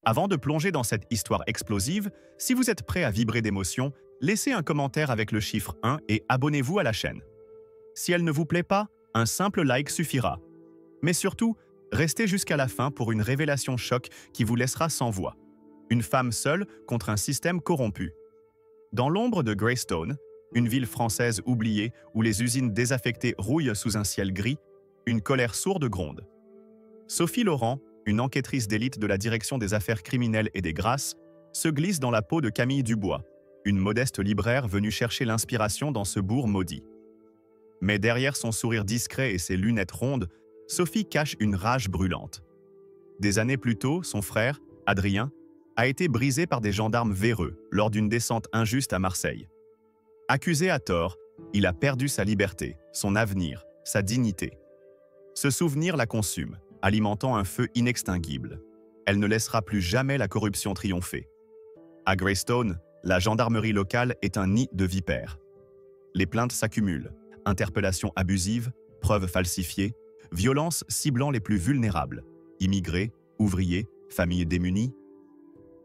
Avant de plonger dans cette histoire explosive, si vous êtes prêt à vibrer d'émotion, laissez un commentaire avec le chiffre 1 et abonnez-vous à la chaîne. Si elle ne vous plaît pas, un simple like suffira. Mais surtout, restez jusqu'à la fin pour une révélation choc qui vous laissera sans voix. Une femme seule contre un système corrompu. Dans l'ombre de Greystone, une ville française oubliée où les usines désaffectées rouillent sous un ciel gris, une colère sourde gronde. Sophie Laurent, une enquêtrice d'élite de la Direction des affaires criminelles et des grâces, se glisse dans la peau de Camille Dubois, une modeste libraire venue chercher l'inspiration dans ce bourg maudit. Mais derrière son sourire discret et ses lunettes rondes, Sophie cache une rage brûlante. Des années plus tôt, son frère, Adrien, a été brisé par des gendarmes véreux lors d'une descente injuste à Marseille. Accusé à tort, il a perdu sa liberté, son avenir, sa dignité. Ce souvenir la consume, alimentant un feu inextinguible. Elle ne laissera plus jamais la corruption triompher. À Greystone, la gendarmerie locale est un nid de vipères. Les plaintes s'accumulent, interpellations abusives, preuves falsifiées, violences ciblant les plus vulnérables, immigrés, ouvriers, familles démunies.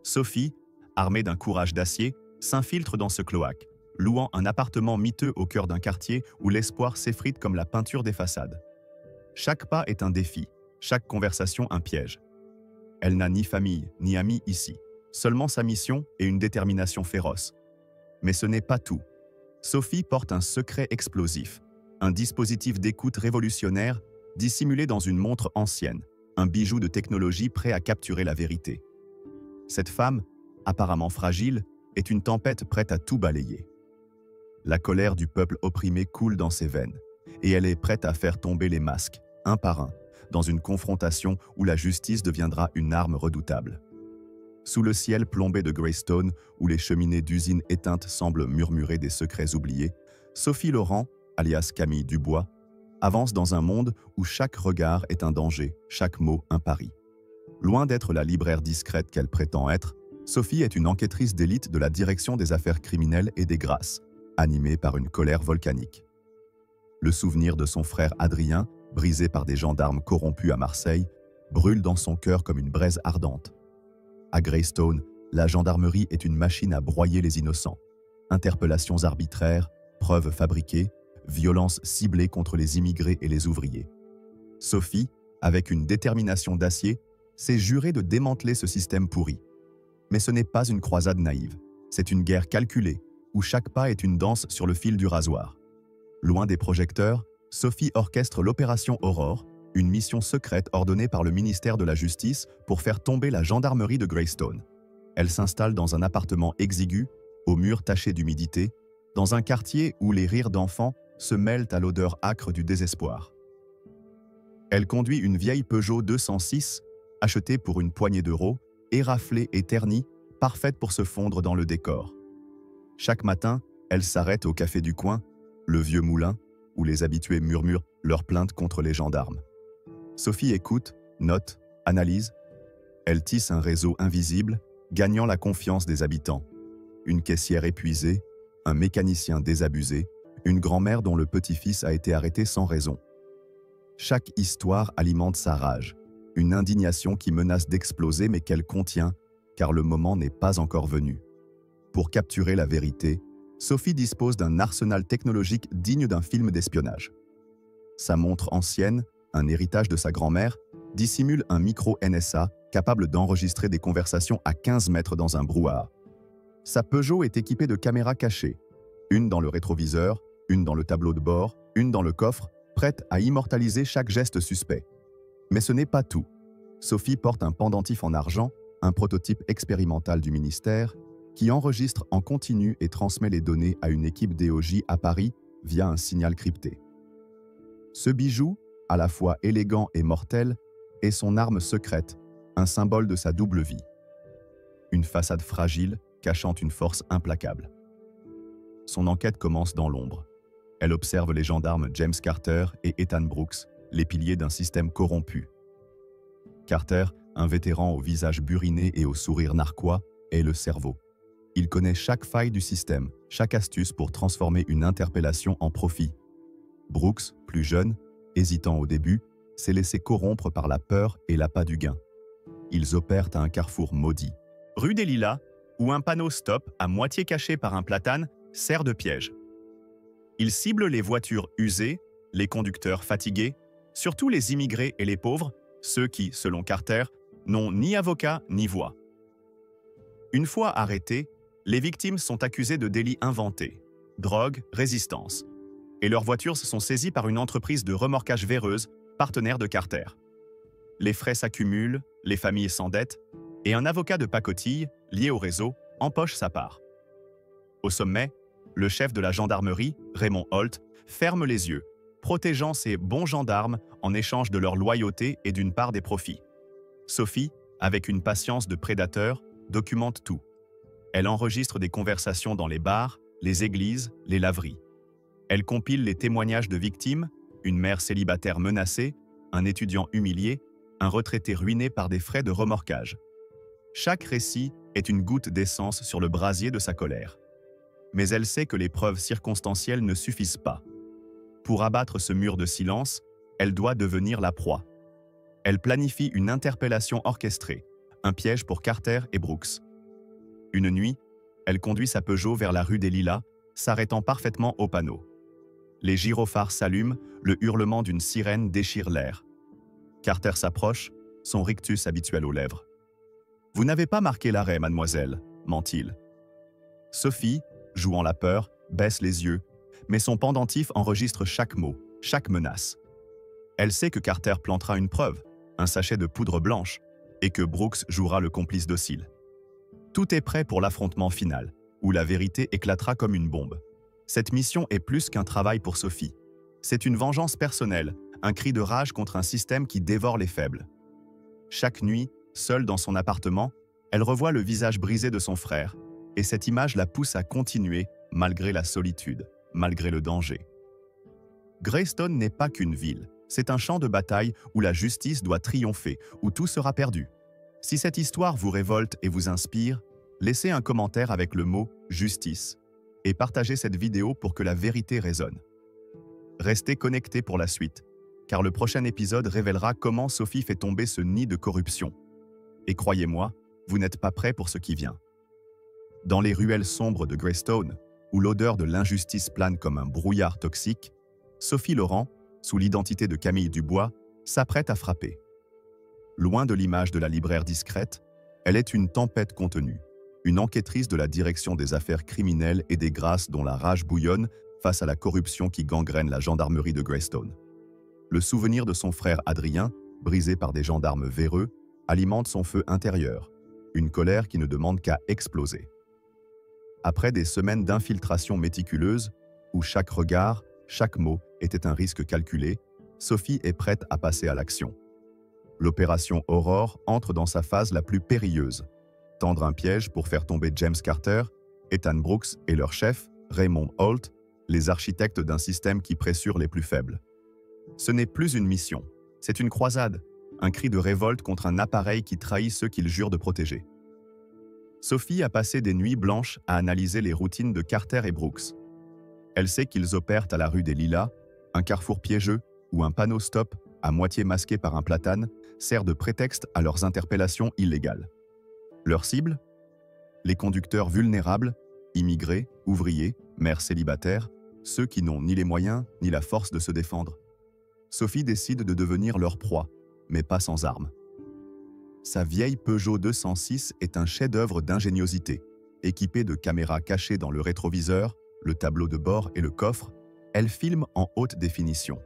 Sophie, armée d'un courage d'acier, s'infiltre dans ce cloaque, louant un appartement miteux au cœur d'un quartier où l'espoir s'effrite comme la peinture des façades. Chaque pas est un défi, chaque conversation un piège. Elle n'a ni famille, ni amis ici, seulement sa mission et une détermination féroce. Mais ce n'est pas tout. Sophie porte un secret explosif, un dispositif d'écoute révolutionnaire dissimulé dans une montre ancienne, un bijou de technologie prêt à capturer la vérité. Cette femme, apparemment fragile, est une tempête prête à tout balayer. La colère du peuple opprimé coule dans ses veines, et elle est prête à faire tomber les masques, un par un, dans une confrontation où la justice deviendra une arme redoutable. Sous le ciel plombé de Greystone, où les cheminées d'usines éteintes semblent murmurer des secrets oubliés, Sophie Laurent, alias Camille Dubois, avance dans un monde où chaque regard est un danger, chaque mot un pari. Loin d'être la libraire discrète qu'elle prétend être, Sophie est une enquêtrice d'élite de la Direction des affaires criminelles et des grâces, animée par une colère volcanique. Le souvenir de son frère Adrien, brisé par des gendarmes corrompus à Marseille, brûle dans son cœur comme une braise ardente. À Greystone, la gendarmerie est une machine à broyer les innocents. Interpellations arbitraires, preuves fabriquées, violences ciblées contre les immigrés et les ouvriers. Sophie, avec une détermination d'acier, s'est jurée de démanteler ce système pourri. Mais ce n'est pas une croisade naïve, c'est une guerre calculée, où chaque pas est une danse sur le fil du rasoir. Loin des projecteurs, Sophie orchestre l'opération Aurore, une mission secrète ordonnée par le ministère de la Justice pour faire tomber la gendarmerie de Greystone. Elle s'installe dans un appartement exigu, aux murs tachés d'humidité, dans un quartier où les rires d'enfants se mêlent à l'odeur âcre du désespoir. Elle conduit une vieille Peugeot 206, achetée pour une poignée d'euros, éraflée et ternie, parfaite pour se fondre dans le décor. Chaque matin, elle s'arrête au café du coin, le vieux moulin, où les habitués murmurent leurs plaintes contre les gendarmes. Sophie écoute, note, analyse. Elle tisse un réseau invisible, gagnant la confiance des habitants. Une caissière épuisée, un mécanicien désabusé, une grand-mère dont le petit-fils a été arrêté sans raison. Chaque histoire alimente sa rage, une indignation qui menace d'exploser mais qu'elle contient, car le moment n'est pas encore venu. Pour capturer la vérité, Sophie dispose d'un arsenal technologique digne d'un film d'espionnage. Sa montre ancienne, un héritage de sa grand-mère, dissimule un micro NSA capable d'enregistrer des conversations à 15 mètres dans un brouhaha. Sa Peugeot est équipée de caméras cachées, une dans le rétroviseur, une dans le tableau de bord, une dans le coffre, prête à immortaliser chaque geste suspect. Mais ce n'est pas tout. Sophie porte un pendentif en argent, un prototype expérimental du ministère, qui enregistre en continu et transmet les données à une équipe d'EOJ à Paris via un signal crypté. Ce bijou, à la fois élégant et mortel, est son arme secrète, un symbole de sa double vie. Une façade fragile cachant une force implacable. Son enquête commence dans l'ombre. Elle observe les gendarmes James Carter et Ethan Brooks, les piliers d'un système corrompu. Carter, un vétéran au visage buriné et au sourire narquois, est le cerveau. Il connaît chaque faille du système, chaque astuce pour transformer une interpellation en profit. Brooks, plus jeune, hésitant au début, s'est laissé corrompre par la peur et l'appât du gain. ils opèrent à un carrefour maudit. Rue des Lilas, où un panneau stop à moitié caché par un platane sert de piège. Ils ciblent les voitures usées, les conducteurs fatigués, surtout les immigrés et les pauvres, ceux qui, selon Carter, n'ont ni avocat ni voix. Une fois arrêtés, les victimes sont accusées de délits inventés, drogue, résistance, et leurs voitures se sont saisies par une entreprise de remorquage véreuse, partenaire de Carter. Les frais s'accumulent, les familles s'endettent, et un avocat de pacotille, lié au réseau, empoche sa part. Au sommet, le chef de la gendarmerie, Raymond Holt, ferme les yeux, protégeant ses bons gendarmes en échange de leur loyauté et d'une part des profits. Sophie, avec une patience de prédateur, documente tout. Elle enregistre des conversations dans les bars, les églises, les laveries. Elle compile les témoignages de victimes, une mère célibataire menacée, un étudiant humilié, un retraité ruiné par des frais de remorquage. Chaque récit est une goutte d'essence sur le brasier de sa colère. Mais elle sait que les preuves circonstancielles ne suffisent pas. Pour abattre ce mur de silence, elle doit devenir la proie. Elle planifie une interpellation orchestrée, un piège pour Carter et Brooks. Une nuit, elle conduit sa Peugeot vers la rue des Lilas, s'arrêtant parfaitement au panneau. Les gyrophares s'allument, le hurlement d'une sirène déchire l'air. Carter s'approche, son rictus habituel aux lèvres. « Vous n'avez pas marqué l'arrêt, mademoiselle », ment-il. Sophie, jouant la peur, baisse les yeux, mais son pendentif enregistre chaque mot, chaque menace. Elle sait que Carter plantera une preuve, un sachet de poudre blanche, et que Brooks jouera le complice docile. Tout est prêt pour l'affrontement final, où la vérité éclatera comme une bombe. Cette mission est plus qu'un travail pour Sophie. C'est une vengeance personnelle, un cri de rage contre un système qui dévore les faibles. Chaque nuit, seule dans son appartement, elle revoit le visage brisé de son frère, et cette image la pousse à continuer malgré la solitude, malgré le danger. Greystone n'est pas qu'une ville, c'est un champ de bataille où la justice doit triompher, où tout sera perdu. Si cette histoire vous révolte et vous inspire, laissez un commentaire avec le mot « justice » et partagez cette vidéo pour que la vérité résonne. Restez connectés pour la suite, car le prochain épisode révélera comment Sophie fait tomber ce nid de corruption. Et croyez-moi, vous n'êtes pas prêts pour ce qui vient. Dans les ruelles sombres de Greystone, où l'odeur de l'injustice plane comme un brouillard toxique, Sophie Laurent, sous l'identité de Camille Dubois, s'apprête à frapper. Loin de l'image de la libraire discrète, elle est une tempête contenue, une enquêtrice de la direction des affaires criminelles et des grâces dont la rage bouillonne face à la corruption qui gangrène la gendarmerie de Greystone. Le souvenir de son frère Adrien, brisé par des gendarmes véreux, alimente son feu intérieur, une colère qui ne demande qu'à exploser. Après des semaines d'infiltration méticuleuse, où chaque regard, chaque mot était un risque calculé, Sophie est prête à passer à l'action. L'opération Aurore entre dans sa phase la plus périlleuse. Tendre un piège pour faire tomber James Carter, Ethan Brooks et leur chef, Raymond Holt, les architectes d'un système qui pressure les plus faibles. Ce n'est plus une mission, c'est une croisade, un cri de révolte contre un appareil qui trahit ceux qu'il jure de protéger. Sophie a passé des nuits blanches à analyser les routines de Carter et Brooks. Elle sait qu'ils opèrent à la rue des Lilas, un carrefour piégeux où un panneau stop, à moitié masqué par un platane, sert de prétexte à leurs interpellations illégales. Leur cible ? Les conducteurs vulnérables, immigrés, ouvriers, mères célibataires, ceux qui n'ont ni les moyens ni la force de se défendre. Sophie décide de devenir leur proie, mais pas sans armes. Sa vieille Peugeot 206 est un chef-d'œuvre d'ingéniosité. Équipée de caméras cachées dans le rétroviseur, le tableau de bord et le coffre, elle filme en haute définition.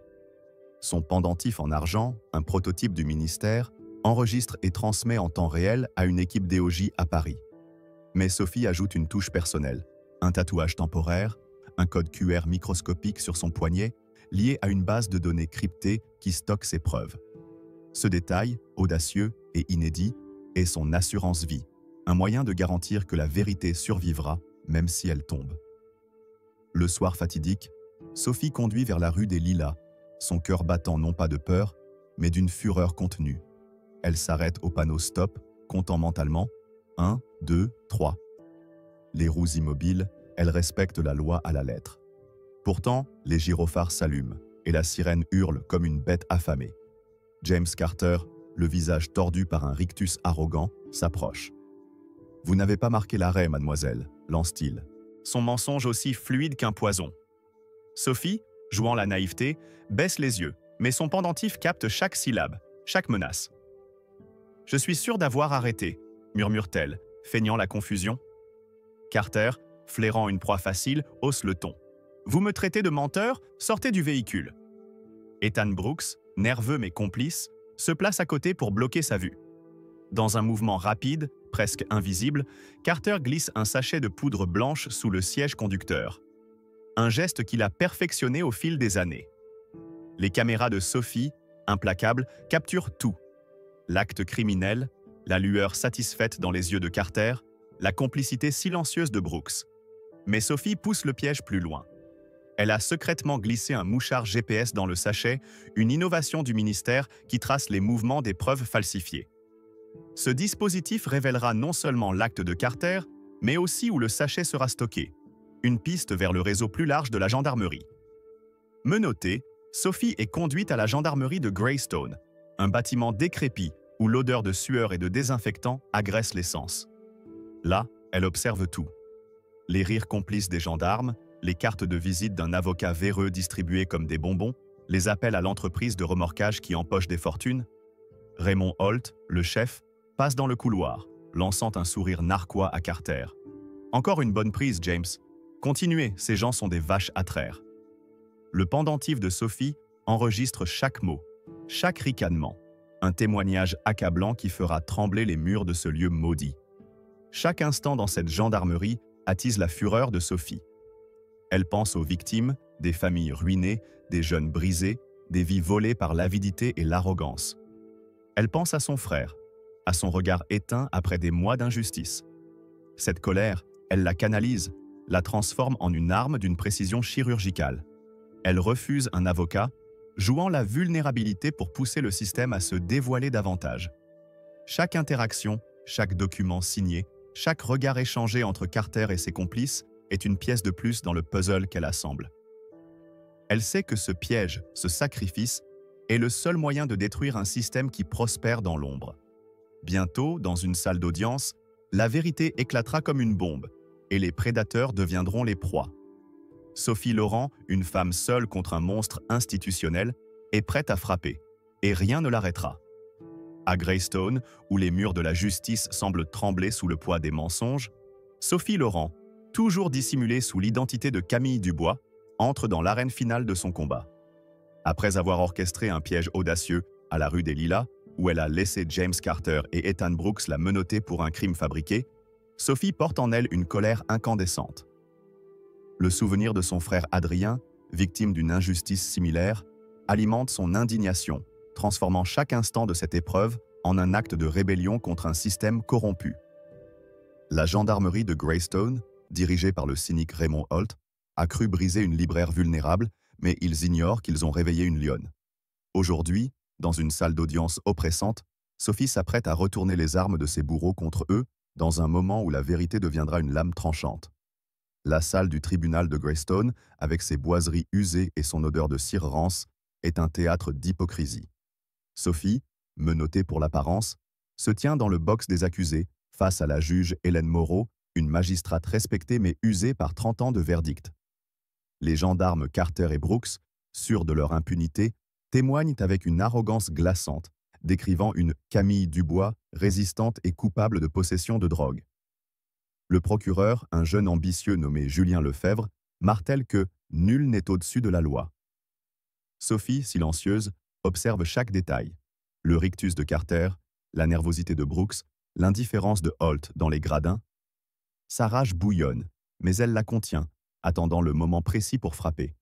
Son pendentif en argent, un prototype du ministère, enregistre et transmet en temps réel à une équipe DOJ à Paris. Mais Sophie ajoute une touche personnelle, un tatouage temporaire, un code QR microscopique sur son poignet, lié à une base de données cryptée qui stocke ses preuves. Ce détail, audacieux et inédit, est son assurance vie, un moyen de garantir que la vérité survivra, même si elle tombe. Le soir fatidique, Sophie conduit vers la rue des Lilas, son cœur battant non pas de peur, mais d'une fureur contenue. Elle s'arrête au panneau stop, comptant mentalement 1, 2, 3. Les roues immobiles, elle respecte la loi à la lettre. Pourtant, les gyrophares s'allument et la sirène hurle comme une bête affamée. James Carter, le visage tordu par un rictus arrogant, s'approche. « Vous n'avez pas marqué l'arrêt, mademoiselle », lance-t-il. Son mensonge aussi fluide qu'un poison. Sophie, jouant la naïveté, baisse les yeux, mais son pendentif capte chaque syllabe, chaque menace. « Je suis sûre d'avoir arrêté », murmure-t-elle, feignant la confusion. Carter, flairant une proie facile, hausse le ton. « Vous me traitez de menteur? Sortez du véhicule !» Ethan Brooks, nerveux mais complice, se place à côté pour bloquer sa vue. Dans un mouvement rapide, presque invisible, Carter glisse un sachet de poudre blanche sous le siège conducteur. Un geste qu'il a perfectionné au fil des années. Les caméras de Sophie, implacables, capturent tout. L'acte criminel, la lueur satisfaite dans les yeux de Carter, la complicité silencieuse de Brooks. Mais Sophie pousse le piège plus loin. Elle a secrètement glissé un mouchard GPS dans le sachet, une innovation du ministère qui trace les mouvements des preuves falsifiées. Ce dispositif révélera non seulement l'acte de Carter, mais aussi où le sachet sera stocké, une piste vers le réseau plus large de la gendarmerie. Menottée, Sophie est conduite à la gendarmerie de Greystone, un bâtiment décrépit où l'odeur de sueur et de désinfectant agresse les sens. Là, elle observe tout. Les rires complices des gendarmes, les cartes de visite d'un avocat véreux distribuées comme des bonbons, les appels à l'entreprise de remorquage qui empoche des fortunes. Raymond Holt, le chef, passe dans le couloir, lançant un sourire narquois à Carter. « Encore une bonne prise, James. Continuez, ces gens sont des vaches à traire. » Le pendentif de Sophie enregistre chaque mot, chaque ricanement, un témoignage accablant qui fera trembler les murs de ce lieu maudit. Chaque instant dans cette gendarmerie attise la fureur de Sophie. Elle pense aux victimes, des familles ruinées, des jeunes brisés, des vies volées par l'avidité et l'arrogance. Elle pense à son frère, à son regard éteint après des mois d'injustice. Cette colère, elle la canalise, la transforme en une arme d'une précision chirurgicale. Elle refuse un avocat, jouant la vulnérabilité pour pousser le système à se dévoiler davantage. Chaque interaction, chaque document signé, chaque regard échangé entre Carter et ses complices est une pièce de plus dans le puzzle qu'elle assemble. Elle sait que ce piège, ce sacrifice, est le seul moyen de détruire un système qui prospère dans l'ombre. Bientôt, dans une salle d'audience, la vérité éclatera comme une bombe, et les prédateurs deviendront les proies. Sophie Laurent, une femme seule contre un monstre institutionnel, est prête à frapper, et rien ne l'arrêtera. À Greystone, où les murs de la justice semblent trembler sous le poids des mensonges, Sophie Laurent, toujours dissimulée sous l'identité de Camille Dubois, entre dans l'arène finale de son combat. Après avoir orchestré un piège audacieux à la rue des Lilas, où elle a laissé James Carter et Ethan Brooks la menotter pour un crime fabriqué, Sophie porte en elle une colère incandescente. Le souvenir de son frère Adrien, victime d'une injustice similaire, alimente son indignation, transformant chaque instant de cette épreuve en un acte de rébellion contre un système corrompu. La gendarmerie de Greystone, dirigée par le cynique Raymond Holt, a cru briser une libraire vulnérable, mais ils ignorent qu'ils ont réveillé une lionne. Aujourd'hui, dans une salle d'audience oppressante, Sophie s'apprête à retourner les armes de ses bourreaux contre eux dans un moment où la vérité deviendra une lame tranchante. La salle du tribunal de Greystone, avec ses boiseries usées et son odeur de cire rance, est un théâtre d'hypocrisie. Sophie, menottée pour l'apparence, se tient dans le box des accusés face à la juge Hélène Moreau, une magistrate respectée mais usée par 30 ans de verdict. Les gendarmes Carter et Brooks, sûrs de leur impunité, témoignent avec une arrogance glaçante, décrivant une Camille Dubois résistante et coupable de possession de drogue. Le procureur, un jeune ambitieux nommé Julien Lefebvre, martèle que nul n'est au-dessus de la loi. Sophie, silencieuse, observe chaque détail. Le rictus de Carter, la nervosité de Brooks, l'indifférence de Holt dans les gradins. Sa rage bouillonne, mais elle la contient, attendant le moment précis pour frapper.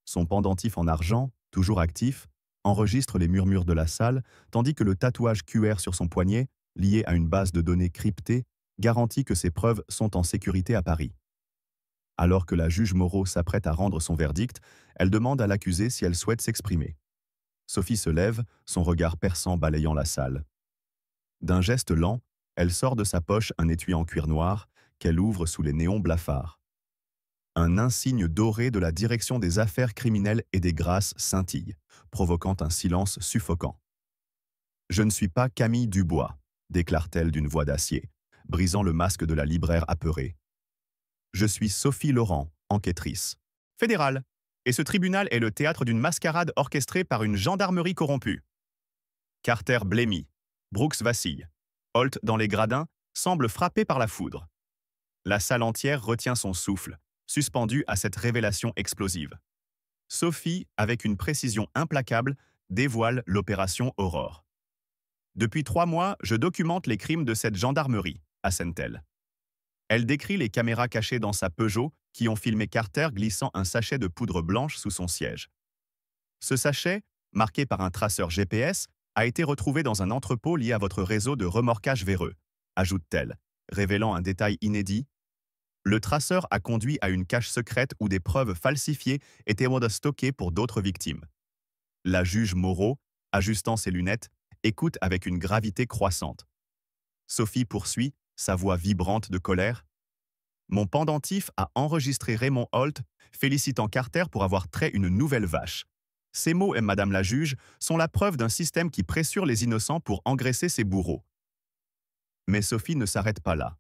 Son pendentif en argent, toujours actif, enregistre les murmures de la salle, tandis que le tatouage QR sur son poignet, lié à une base de données cryptée, garantit que ses preuves sont en sécurité à Paris. Alors que la juge Moreau s'apprête à rendre son verdict, elle demande à l'accusée si elle souhaite s'exprimer. Sophie se lève, son regard perçant balayant la salle. D'un geste lent, elle sort de sa poche un étui en cuir noir qu'elle ouvre sous les néons blafards. Un insigne doré de la direction des affaires criminelles et des grâces scintille, provoquant un silence suffocant. Je ne suis pas Camille Dubois, déclare-t-elle d'une voix d'acier, brisant le masque de la libraire apeurée. Je suis Sophie Laurent, enquêtrice. Fédérale. Et ce tribunal est le théâtre d'une mascarade orchestrée par une gendarmerie corrompue. Carter blêmit. Brooks vacille. Holt, dans les gradins, semble frappé par la foudre. La salle entière retient son souffle, suspendue à cette révélation explosive. Sophie, avec une précision implacable, dévoile l'opération Aurore. Depuis 3 mois, je documente les crimes de cette gendarmerie, assène-t-elle. Elle décrit les caméras cachées dans sa Peugeot qui ont filmé Carter glissant un sachet de poudre blanche sous son siège. Ce sachet, marqué par un traceur GPS, a été retrouvé dans un entrepôt lié à votre réseau de remorquage véreux, ajoute-t-elle, révélant un détail inédit. Le traceur a conduit à une cache secrète où des preuves falsifiées étaient stockées pour d'autres victimes. La juge Moreau, ajustant ses lunettes, écoute avec une gravité croissante. Sophie poursuit, sa voix vibrante de colère. Mon pendentif a enregistré Raymond Holt, félicitant Carter pour avoir trait une nouvelle vache. Ces mots, et Madame la juge, sont la preuve d'un système qui pressure les innocents pour engraisser ses bourreaux. Mais Sophie ne s'arrête pas là.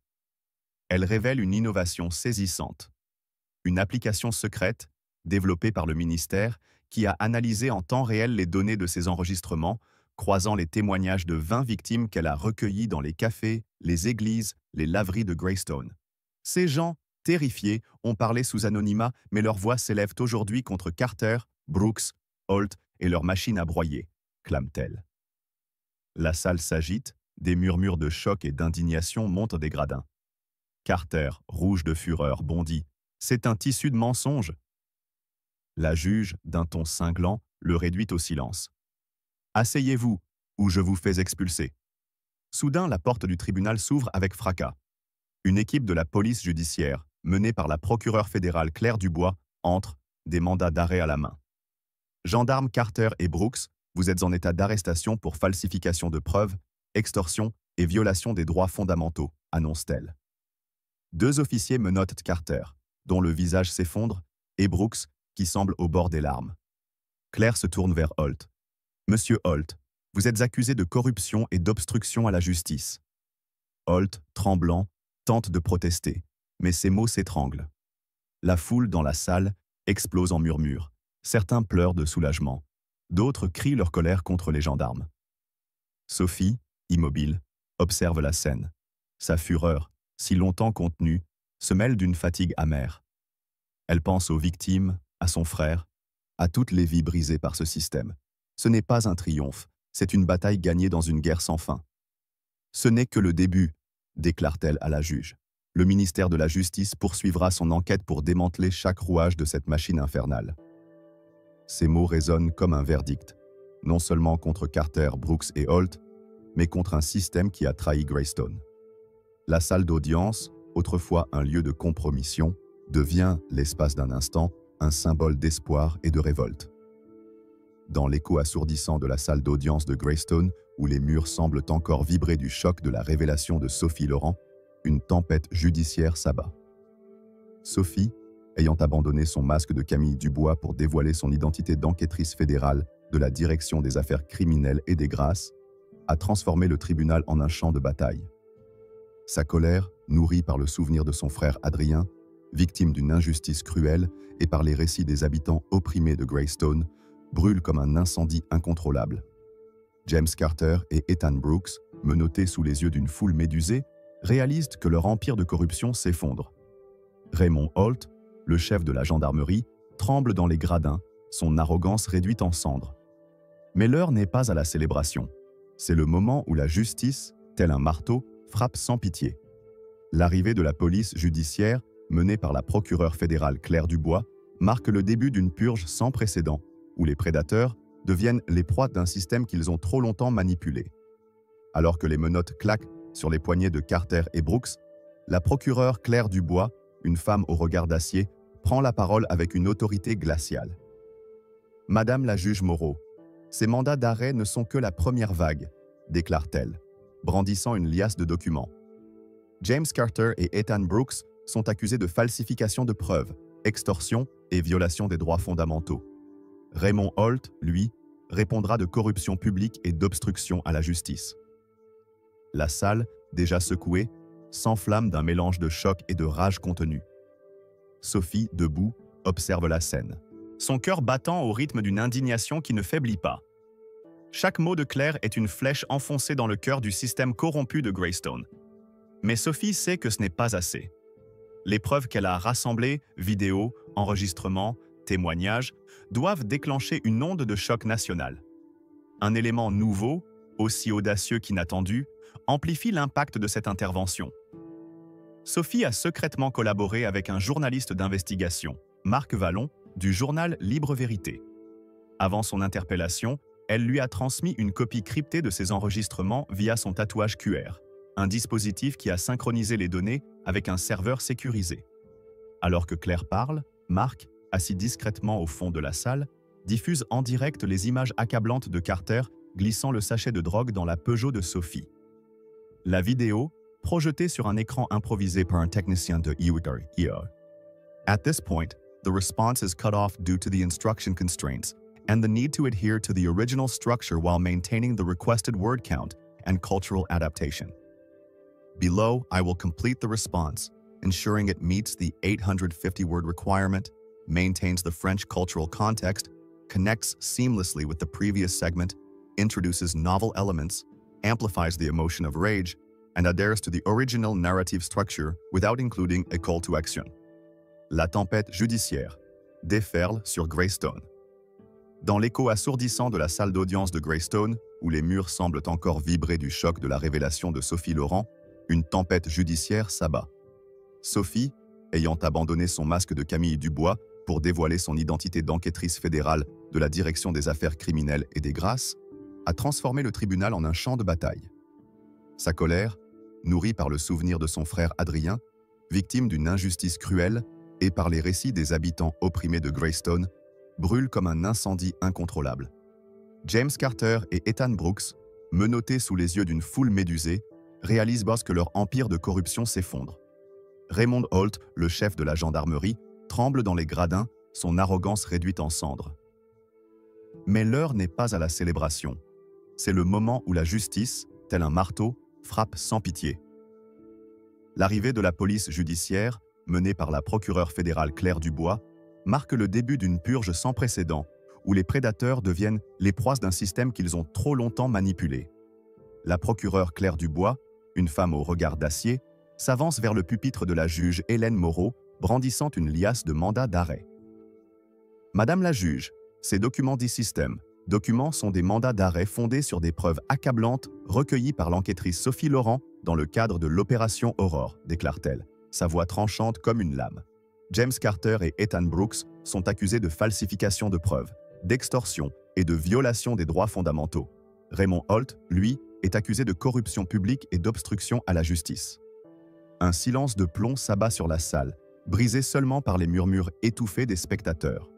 Elle révèle une innovation saisissante. Une application secrète, développée par le ministère, qui a analysé en temps réel les données de ces enregistrements, croisant les témoignages de 20 victimes qu'elle a recueillis dans les cafés, les églises, les laveries de Greystone. Ces gens, terrifiés, ont parlé sous anonymat, mais leurs voix s'élèvent aujourd'hui contre Carter, Brooks, Holt et leur machine à broyer, clame-t-elle. La salle s'agite, des murmures de choc et d'indignation montent des gradins. Carter, rouge de fureur, bondit. C'est un tissu de mensonges. La juge, d'un ton cinglant, le réduit au silence. Asseyez-vous, ou je vous fais expulser. Soudain, la porte du tribunal s'ouvre avec fracas. Une équipe de la police judiciaire, menée par la procureure fédérale Claire Dubois, entre, des mandats d'arrêt à la main. Gendarmes Carter et Brooks, vous êtes en état d'arrestation pour falsification de preuves, extorsion et violation des droits fondamentaux, annonce-t-elle. 2 officiers menottent Carter, dont le visage s'effondre, et Brooks, qui semble au bord des larmes. Claire se tourne vers Holt. Monsieur Holt, vous êtes accusé de corruption et d'obstruction à la justice. Holt, tremblant, tente de protester, mais ses mots s'étranglent. La foule dans la salle explose en murmures. Certains pleurent de soulagement. D'autres crient leur colère contre les gendarmes. Sophie, immobile, observe la scène. Sa fureur, si longtemps contenue, se mêle d'une fatigue amère. Elle pense aux victimes, à son frère, à toutes les vies brisées par ce système. Ce n'est pas un triomphe, c'est une bataille gagnée dans une guerre sans fin. Ce n'est que le début, déclare-t-elle à la juge. Le ministère de la Justice poursuivra son enquête pour démanteler chaque rouage de cette machine infernale. Ces mots résonnent comme un verdict, non seulement contre Carter, Brooks et Holt, mais contre un système qui a trahi Greystone. La salle d'audience, autrefois un lieu de compromission, devient, l'espace d'un instant, un symbole d'espoir et de révolte. Dans l'écho assourdissant de la salle d'audience de Greystone, où les murs semblent encore vibrer du choc de la révélation de Sophie Laurent, une tempête judiciaire s'abat. Sophie, ayant abandonné son masque de Camille Dubois pour dévoiler son identité d'enquêtrice fédérale de la Direction des affaires criminelles et des grâces, a transformé le tribunal en un champ de bataille. Sa colère, nourrie par le souvenir de son frère Adrien, victime d'une injustice cruelle, et par les récits des habitants opprimés de Greystone, brûle comme un incendie incontrôlable. James Carter et Ethan Brooks, menottés sous les yeux d'une foule médusée, réalisent que leur empire de corruption s'effondre. Raymond Holt, le chef de la gendarmerie, tremble dans les gradins, son arrogance réduite en cendres. Mais l'heure n'est pas à la célébration. C'est le moment où la justice, tel un marteau, frappe sans pitié. L'arrivée de la police judiciaire, menée par la procureure fédérale Claire Dubois, marque le début d'une purge sans précédent, où les prédateurs deviennent les proies d'un système qu'ils ont trop longtemps manipulé. Alors que les menottes claquent sur les poignets de Carter et Brooks, la procureure Claire Dubois, une femme au regard d'acier, prend la parole avec une autorité glaciale. Madame la juge Moreau, ces mandats d'arrêt ne sont que la première vague, déclare-t-elle, brandissant une liasse de documents. James Carter et Ethan Brooks sont accusés de falsification de preuves, extorsion et violation des droits fondamentaux. Raymond Holt, lui, répondra de corruption publique et d'obstruction à la justice. La salle, déjà secouée, s'enflamme d'un mélange de choc et de rage contenue. Sophie, debout, observe la scène, son cœur battant au rythme d'une indignation qui ne faiblit pas. Chaque mot de Claire est une flèche enfoncée dans le cœur du système corrompu de Greystone. Mais Sophie sait que ce n'est pas assez. Les preuves qu'elle a rassemblées, vidéos, enregistrements, témoignages, doivent déclencher une onde de choc national. Un élément nouveau, aussi audacieux qu'inattendu, amplifie l'impact de cette intervention. Sophie a secrètement collaboré avec un journaliste d'investigation, Marc Vallon, du journal Libre Vérité. Avant son interpellation, elle lui a transmis une copie cryptée de ses enregistrements via son tatouage QR, un dispositif qui a synchronisé les données avec un serveur sécurisé. Alors que Claire parle, Marc, assis discrètement au fond de la salle, diffuse en direct les images accablantes de Carter glissant le sachet de drogue dans la Peugeot de Sophie. La vidéo, projetée sur un écran improvisé par un technicien de EO. At this point, the response is cut off due to the instruction constraints and the need to adhere to the original structure while maintaining the requested word count and cultural adaptation. Below, I will complete the response, ensuring it meets the 850-word requirement, maintains the French cultural context, connects seamlessly with the previous segment, introduces novel elements, amplifies the emotion of rage, and adheres to the original narrative structure without including a call to action. La tempête judiciaire déferle sur Greystone. Dans l'écho assourdissant de la salle d'audience de Greystone, où les murs semblent encore vibrer du choc de la révélation de Sophie Laurent, une tempête judiciaire s'abat. Sophie, ayant abandonné son masque de Camille Dubois pour dévoiler son identité d'enquêtrice fédérale de la Direction des affaires criminelles et des grâces, a transformé le tribunal en un champ de bataille. Sa colère, nourrie par le souvenir de son frère Adrien, victime d'une injustice cruelle, et par les récits des habitants opprimés de Greystone, brûle comme un incendie incontrôlable. James Carter et Ethan Brooks, menottés sous les yeux d'une foule médusée, réalisent que leur empire de corruption s'effondre. Raymond Holt, le chef de la gendarmerie, tremble dans les gradins, son arrogance réduite en cendres. Mais l'heure n'est pas à la célébration. C'est le moment où la justice, tel un marteau, frappe sans pitié. L'arrivée de la police judiciaire, menée par la procureure fédérale Claire Dubois, marque le début d'une purge sans précédent, où les prédateurs deviennent les proies d'un système qu'ils ont trop longtemps manipulé. La procureure Claire Dubois, une femme au regard d'acier, s'avance vers le pupitre de la juge Hélène Moreau, brandissant une liasse de mandats d'arrêt. « Madame la juge, ces documents d'e-système, documents sont des mandats d'arrêt fondés sur des preuves accablantes recueillies par l'enquêtrice Sophie Laurent dans le cadre de l'opération Aurore », déclare-t-elle, sa voix tranchante comme une lame. James Carter et Ethan Brooks sont accusés de falsification de preuves, d'extorsion et de violation des droits fondamentaux. Raymond Holt, lui, est accusé de corruption publique et d'obstruction à la justice. Un silence de plomb s'abat sur la salle, brisé seulement par les murmures étouffés des spectateurs.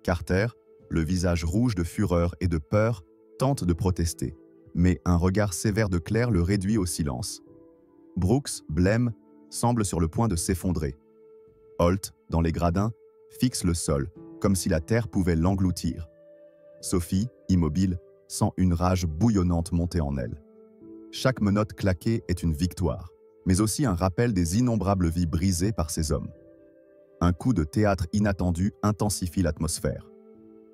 Carter, le visage rouge de fureur et de peur, tente de protester, mais un regard sévère de Claire le réduit au silence. Brooks, blême, semble sur le point de s'effondrer. Holt, dans les gradins, fixe le sol, comme si la terre pouvait l'engloutir. Sophie, immobile, sent une rage bouillonnante monter en elle. Chaque menotte claquée est une victoire, mais aussi un rappel des innombrables vies brisées par ces hommes. Un coup de théâtre inattendu intensifie l'atmosphère.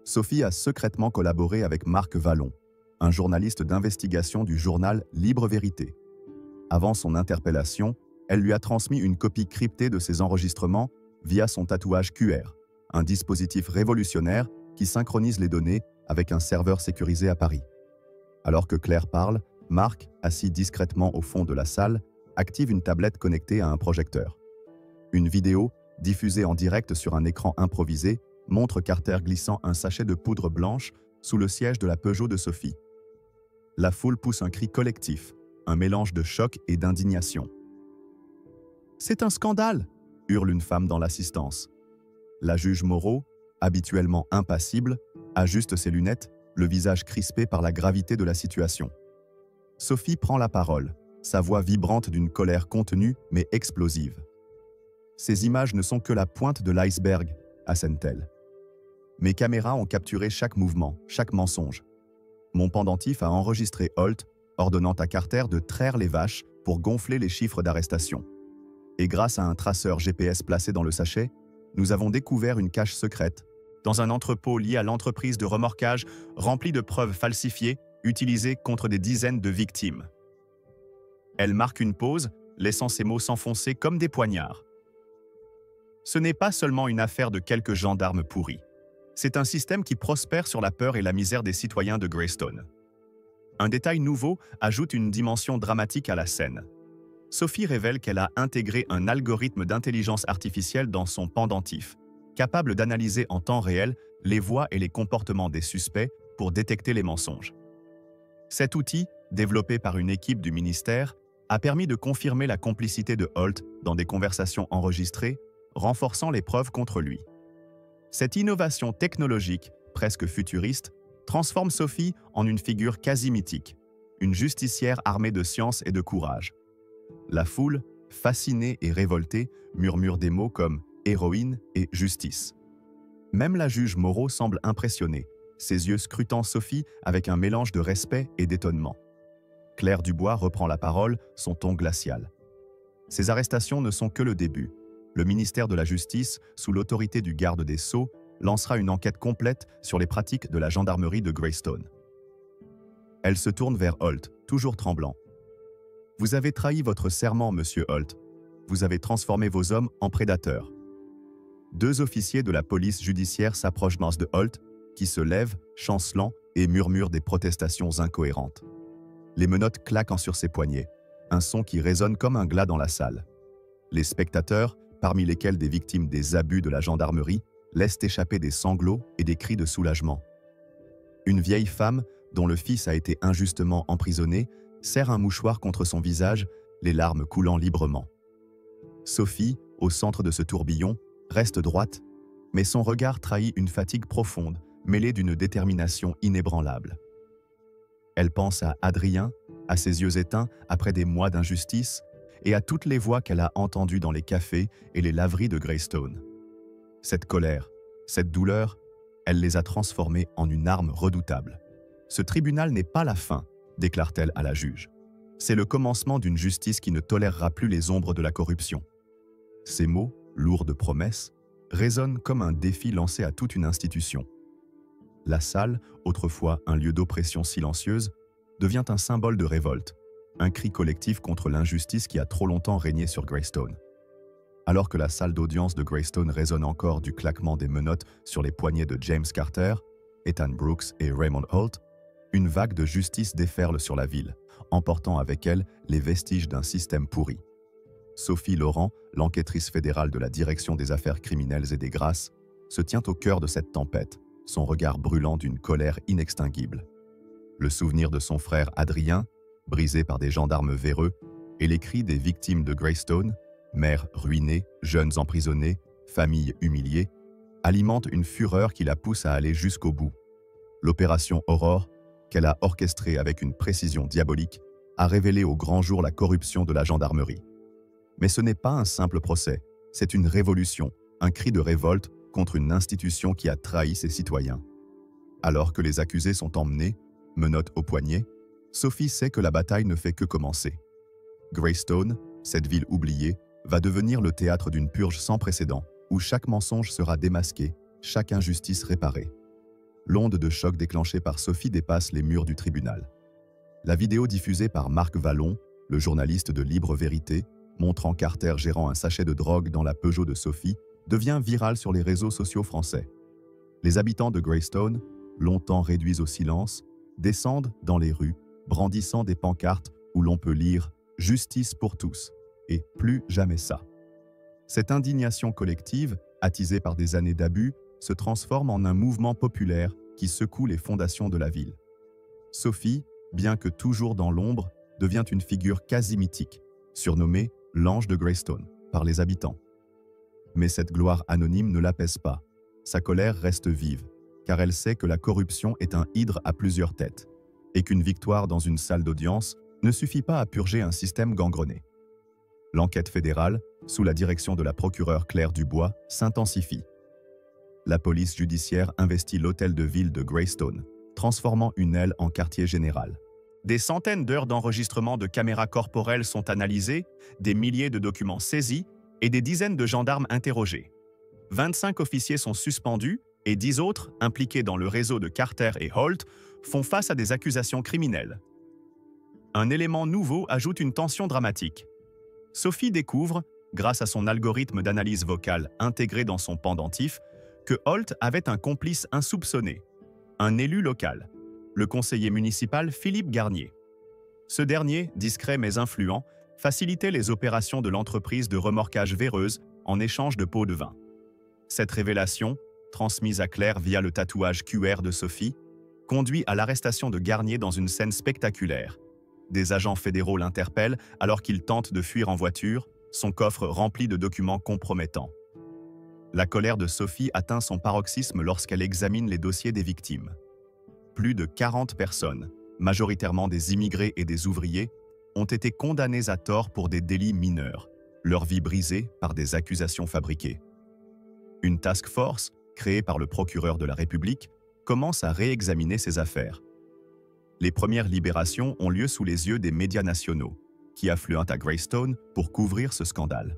Sophie a secrètement collaboré avec Marc Vallon, un journaliste d'investigation du journal Libre Vérité. Avant son interpellation, elle lui a transmis une copie cryptée de ses enregistrements via son tatouage QR, un dispositif révolutionnaire qui synchronise les données avec un serveur sécurisé à Paris. Alors que Claire parle, Marc, assis discrètement au fond de la salle, active une tablette connectée à un projecteur. Une vidéo, diffusée en direct sur un écran improvisé, montre Carter glissant un sachet de poudre blanche sous le siège de la Peugeot de Sophie. La foule pousse un cri collectif, un mélange de choc et d'indignation. « C'est un scandale !» hurle une femme dans l'assistance. La juge Moreau, habituellement impassible, ajuste ses lunettes, le visage crispé par la gravité de la situation. Sophie prend la parole, sa voix vibrante d'une colère contenue mais explosive. « Ces images ne sont que la pointe de l'iceberg », assène-t-elle. « Mes caméras ont capturé chaque mouvement, chaque mensonge. Mon pendentif a enregistré Holt, ordonnant à Carter de traire les vaches pour gonfler les chiffres d'arrestation. Et grâce à un traceur GPS placé dans le sachet, nous avons découvert une cache secrète dans un entrepôt lié à l'entreprise de remorquage rempli de preuves falsifiées utilisées contre des dizaines de victimes. Elle marque une pause, laissant ces mots s'enfoncer comme des poignards. Ce n'est pas seulement une affaire de quelques gendarmes pourris. C'est un système qui prospère sur la peur et la misère des citoyens de Greystone. Un détail nouveau ajoute une dimension dramatique à la scène. Sophie révèle qu'elle a intégré un algorithme d'intelligence artificielle dans son pendentif, capable d'analyser en temps réel les voix et les comportements des suspects pour détecter les mensonges. Cet outil, développé par une équipe du ministère, a permis de confirmer la complicité de Holt dans des conversations enregistrées, renforçant les preuves contre lui. Cette innovation technologique, presque futuriste, transforme Sophie en une figure quasi mythique, une justicière armée de science et de courage. La foule, fascinée et révoltée, murmure des mots comme « héroïne » et « justice ». Même la juge Moreau semble impressionnée, ses yeux scrutant Sophie avec un mélange de respect et d'étonnement. Claire Dubois reprend la parole, son ton glacial. Ces arrestations ne sont que le début. Le ministère de la Justice, sous l'autorité du garde des Sceaux, lancera une enquête complète sur les pratiques de la gendarmerie de Greystone. Elle se tourne vers Holt, toujours tremblant. « Vous avez trahi votre serment, monsieur Holt. Vous avez transformé vos hommes en prédateurs. » Deux officiers de la police judiciaire s'approchent de Holt, qui se lève, chancelant et murmure des protestations incohérentes. Les menottes claquent sur ses poignets, un son qui résonne comme un glas dans la salle. Les spectateurs, parmi lesquels des victimes des abus de la gendarmerie, laissent échapper des sanglots et des cris de soulagement. Une vieille femme, dont le fils a été injustement emprisonné, serre un mouchoir contre son visage, les larmes coulant librement. Sophie, au centre de ce tourbillon, reste droite, mais son regard trahit une fatigue profonde, mêlée d'une détermination inébranlable. Elle pense à Adrien, à ses yeux éteints après des mois d'injustice, et à toutes les voix qu'elle a entendues dans les cafés et les laveries de Greystone. Cette colère, cette douleur, elle les a transformées en une arme redoutable. « Ce tribunal n'est pas la fin », déclare-t-elle à la juge. « C'est le commencement d'une justice qui ne tolérera plus les ombres de la corruption. » Ces mots, lourds de promesses, résonnent comme un défi lancé à toute une institution. La salle, autrefois un lieu d'oppression silencieuse, devient un symbole de révolte, un cri collectif contre l'injustice qui a trop longtemps régné sur Greystone. Alors que la salle d'audience de Greystone résonne encore du claquement des menottes sur les poignets de James Carter, Ethan Brooks et Raymond Holt, une vague de justice déferle sur la ville, emportant avec elle les vestiges d'un système pourri. Sophie Laurent, l'enquêtrice fédérale de la Direction des affaires criminelles et des grâces, se tient au cœur de cette tempête, son regard brûlant d'une colère inextinguible. Le souvenir de son frère Adrien, brisé par des gendarmes véreux, et les cris des victimes de Greystone, mères ruinées, jeunes emprisonnés, familles humiliées, alimentent une fureur qui la pousse à aller jusqu'au bout. L'opération Aurore, qu'elle a orchestrée avec une précision diabolique, a révélé au grand jour la corruption de la gendarmerie. Mais ce n'est pas un simple procès, c'est une révolution, un cri de révolte contre une institution qui a trahi ses citoyens. Alors que les accusés sont emmenés, menottes au poignet, Sophie sait que la bataille ne fait que commencer. Greystone, cette ville oubliée, va devenir le théâtre d'une purge sans précédent, où chaque mensonge sera démasqué, chaque injustice réparée. L'onde de choc déclenchée par Sophie dépasse les murs du tribunal. La vidéo diffusée par Marc Vallon, le journaliste de Libre Vérité, montrant Carter gérant un sachet de drogue dans la Peugeot de Sophie, devient virale sur les réseaux sociaux français. Les habitants de Greystone, longtemps réduits au silence, descendent dans les rues, brandissant des pancartes où l'on peut lire « Justice pour tous » et « Plus jamais ça ». Cette indignation collective, attisée par des années d'abus, se transforme en un mouvement populaire qui secoue les fondations de la ville. Sophie, bien que toujours dans l'ombre, devient une figure quasi mythique, surnommée « l'ange de Greystone » par les habitants. Mais cette gloire anonyme ne l'apaise pas. Sa colère reste vive, car elle sait que la corruption est un hydre à plusieurs têtes, et qu'une victoire dans une salle d'audience ne suffit pas à purger un système gangrené. L'enquête fédérale, sous la direction de la procureure Claire Dubois, s'intensifie. La police judiciaire investit l'hôtel de ville de Greystone, transformant une aile en quartier général. Des centaines d'heures d'enregistrement de caméras corporelles sont analysées, des milliers de documents saisis et des dizaines de gendarmes interrogés. 25 officiers sont suspendus et 10 autres, impliqués dans le réseau de Carter et Holt, font face à des accusations criminelles. Un élément nouveau ajoute une tension dramatique. Sophie découvre, grâce à son algorithme d'analyse vocale intégré dans son pendentif, que Holt avait un complice insoupçonné, un élu local, le conseiller municipal Philippe Garnier. Ce dernier, discret mais influent, facilitait les opérations de l'entreprise de remorquage Véreuse en échange de pots de vin. Cette révélation, transmise à Claire via le tatouage QR de Sophie, conduit à l'arrestation de Garnier dans une scène spectaculaire. Des agents fédéraux l'interpellent alors qu'il tente de fuir en voiture, son coffre rempli de documents compromettants. La colère de Sophie atteint son paroxysme lorsqu'elle examine les dossiers des victimes. Plus de 40 personnes, majoritairement des immigrés et des ouvriers, ont été condamnées à tort pour des délits mineurs, leur vie brisée par des accusations fabriquées. Une task force, créée par le procureur de la République, commence à réexaminer ces affaires. Les premières libérations ont lieu sous les yeux des médias nationaux, qui affluent à Greystone pour couvrir ce scandale.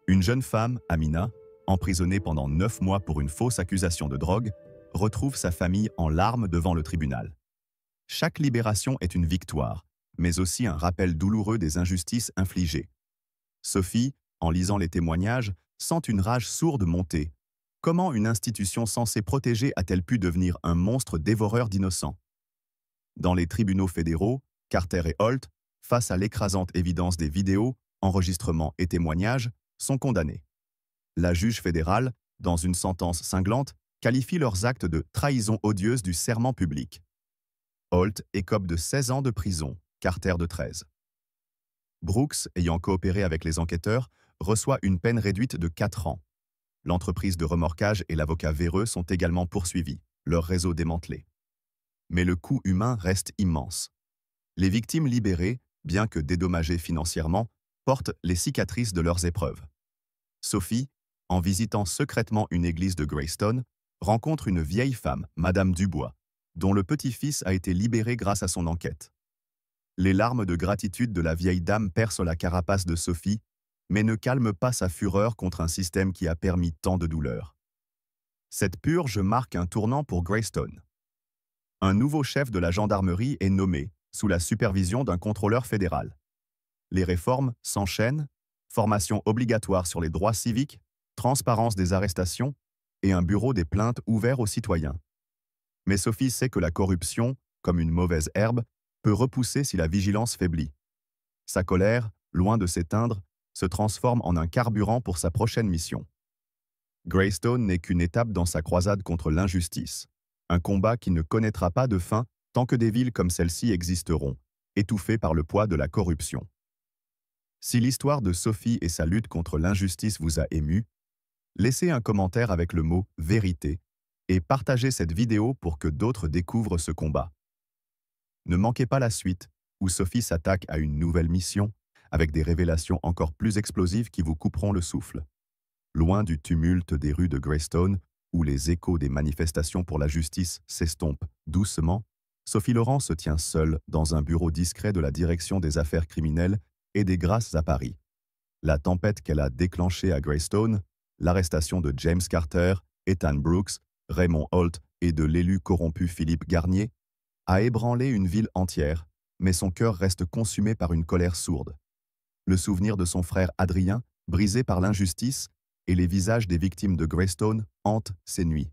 Une jeune femme, Amina, emprisonnée pendant 9 mois pour une fausse accusation de drogue, retrouve sa famille en larmes devant le tribunal. Chaque libération est une victoire, mais aussi un rappel douloureux des injustices infligées. Sophie, en lisant les témoignages, sent une rage sourde monter. Comment une institution censée protéger a-t-elle pu devenir un monstre dévoreur d'innocents? Dans les tribunaux fédéraux, Carter et Holt, face à l'écrasante évidence des vidéos, enregistrements et témoignages, sont condamnés. La juge fédérale, dans une sentence cinglante, qualifie leurs actes de trahison odieuse du serment public. Holt écope de 16 ans de prison, Carter de 13. Brooks, ayant coopéré avec les enquêteurs, reçoit une peine réduite de 4 ans. L'entreprise de remorquage et l'avocat véreux sont également poursuivis, leur réseau démantelé. Mais le coût humain reste immense. Les victimes libérées, bien que dédommagées financièrement, portent les cicatrices de leurs épreuves. Sophie, en visitant secrètement une église de Greystone, rencontre une vieille femme, Madame Dubois, dont le petit-fils a été libéré grâce à son enquête. Les larmes de gratitude de la vieille dame percent la carapace de Sophie, mais ne calment pas sa fureur contre un système qui a permis tant de douleurs. Cette purge marque un tournant pour Greystone. Un nouveau chef de la gendarmerie est nommé, sous la supervision d'un contrôleur fédéral. Les réformes s'enchaînent, formation obligatoire sur les droits civiques, transparence des arrestations et un bureau des plaintes ouvert aux citoyens. Mais Sophie sait que la corruption, comme une mauvaise herbe, peut repousser si la vigilance faiblit. Sa colère, loin de s'éteindre, se transforme en un carburant pour sa prochaine mission. Greystone n'est qu'une étape dans sa croisade contre l'injustice, un combat qui ne connaîtra pas de fin tant que des villes comme celle-ci existeront, étouffées par le poids de la corruption. Si l'histoire de Sophie et sa lutte contre l'injustice vous a ému, laissez un commentaire avec le mot « vérité » et partagez cette vidéo pour que d'autres découvrent ce combat. Ne manquez pas la suite, où Sophie s'attaque à une nouvelle mission, avec des révélations encore plus explosives qui vous couperont le souffle. Loin du tumulte des rues de Greystone, où les échos des manifestations pour la justice s'estompent doucement, Sophie Laurent se tient seule dans un bureau discret de la direction des affaires criminelles et des grâces à Paris. La tempête qu'elle a déclenchée à Greystone, l'arrestation de James Carter, Ethan Brooks, Raymond Holt et de l'élu corrompu Philippe Garnier, a ébranlé une ville entière, mais son cœur reste consumé par une colère sourde. Le souvenir de son frère Adrien, brisé par l'injustice, et les visages des victimes de Greystone hantent ses nuits.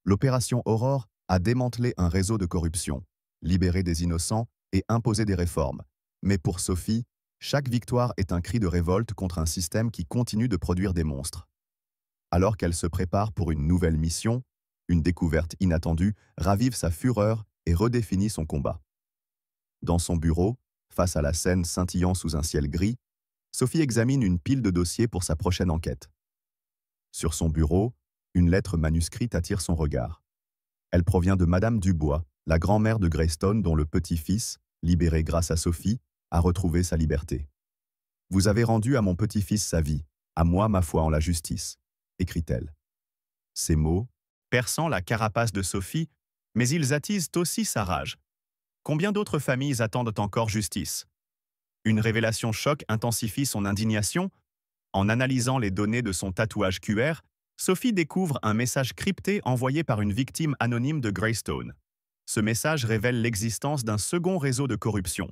L'opération Aurore a démantelé un réseau de corruption, libéré des innocents et imposé des réformes. Mais pour Sophie, chaque victoire est un cri de révolte contre un système qui continue de produire des monstres. Alors qu'elle se prépare pour une nouvelle mission, une découverte inattendue ravive sa fureur et redéfinit son combat. Dans son bureau, face à la Seine scintillant sous un ciel gris, Sophie examine une pile de dossiers pour sa prochaine enquête. Sur son bureau, une lettre manuscrite attire son regard. Elle provient de Madame Dubois, la grand-mère de Greystone dont le petit-fils, libéré grâce à Sophie, a retrouvé sa liberté. « Vous avez rendu à mon petit-fils sa vie, à moi ma foi en la justice », écrit-elle. Ces mots, perçant la carapace de Sophie, Mais ils attisent aussi sa rage. Combien d'autres familles attendent encore justice? Une révélation choc intensifie son indignation. En analysant les données de son tatouage QR, Sophie découvre un message crypté envoyé par une victime anonyme de Greystone. Ce message révèle l'existence d'un second réseau de corruption,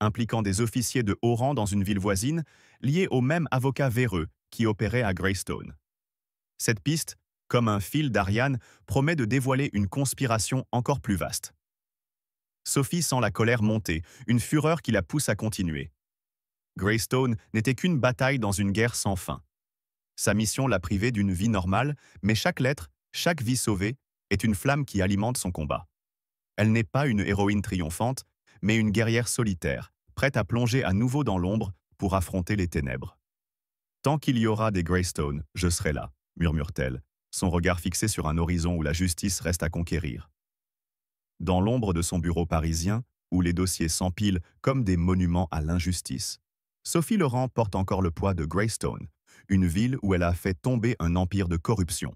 impliquant des officiers de haut rang dans une ville voisine, liés au même avocat véreux qui opérait à Greystone. Cette piste, comme un fil d'Ariane, promet de dévoiler une conspiration encore plus vaste. Sophie sent la colère monter, une fureur qui la pousse à continuer. Greystone n'était qu'une bataille dans une guerre sans fin. Sa mission l'a privée d'une vie normale, mais chaque lettre, chaque vie sauvée, est une flamme qui alimente son combat. Elle n'est pas une héroïne triomphante, mais une guerrière solitaire, prête à plonger à nouveau dans l'ombre pour affronter les ténèbres. Tant qu'il y aura des Greystone, je serai là, murmure-t-elle, son regard fixé sur un horizon où la justice reste à conquérir. Dans l'ombre de son bureau parisien, où les dossiers s'empilent comme des monuments à l'injustice, Sophie Laurent porte encore le poids de Greystone, une ville où elle a fait tomber un empire de corruption.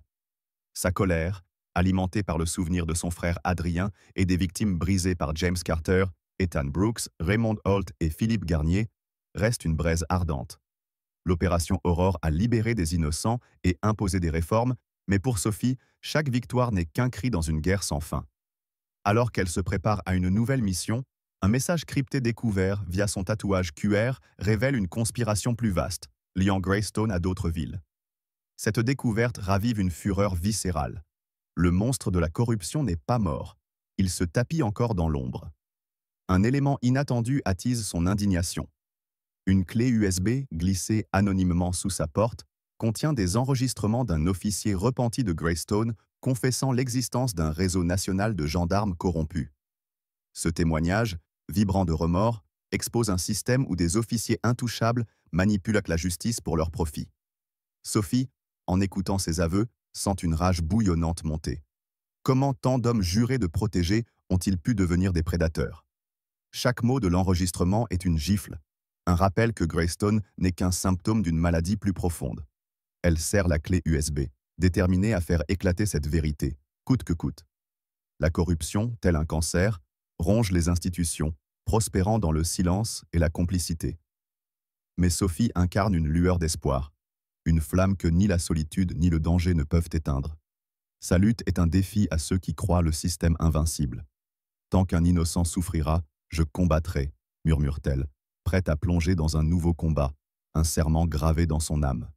Sa colère, alimentée par le souvenir de son frère Adrien et des victimes brisées par James Carter, Ethan Brooks, Raymond Holt et Philippe Garnier, reste une braise ardente. L'opération Aurore a libéré des innocents et imposé des réformes, mais pour Sophie, chaque victoire n'est qu'un cri dans une guerre sans fin. Alors qu'elle se prépare à une nouvelle mission, un message crypté découvert via son tatouage QR révèle une conspiration plus vaste, liant Greystone à d'autres villes. Cette découverte ravive une fureur viscérale. Le monstre de la corruption n'est pas mort. Il se tapit encore dans l'ombre. Un élément inattendu attise son indignation. Une clé USB glissée anonymement sous sa porte contient des enregistrements d'un officier repenti de Greystone confessant l'existence d'un réseau national de gendarmes corrompus. Ce témoignage, vibrant de remords, expose un système où des officiers intouchables manipulent la justice pour leur profit. Sophie, en écoutant ces aveux, sent une rage bouillonnante monter. Comment tant d'hommes jurés de protéger ont-ils pu devenir des prédateurs? Chaque mot de l'enregistrement est une gifle, un rappel que Greystone n'est qu'un symptôme d'une maladie plus profonde. Elle serre la clé USB, déterminée à faire éclater cette vérité, coûte que coûte. La corruption, tel un cancer, ronge les institutions, prospérant dans le silence et la complicité. Mais Sophie incarne une lueur d'espoir, une flamme que ni la solitude ni le danger ne peuvent éteindre. Sa lutte est un défi à ceux qui croient le système invincible. Tant qu'un innocent souffrira, je combattrai, murmure-t-elle, prête à plonger dans un nouveau combat, un serment gravé dans son âme.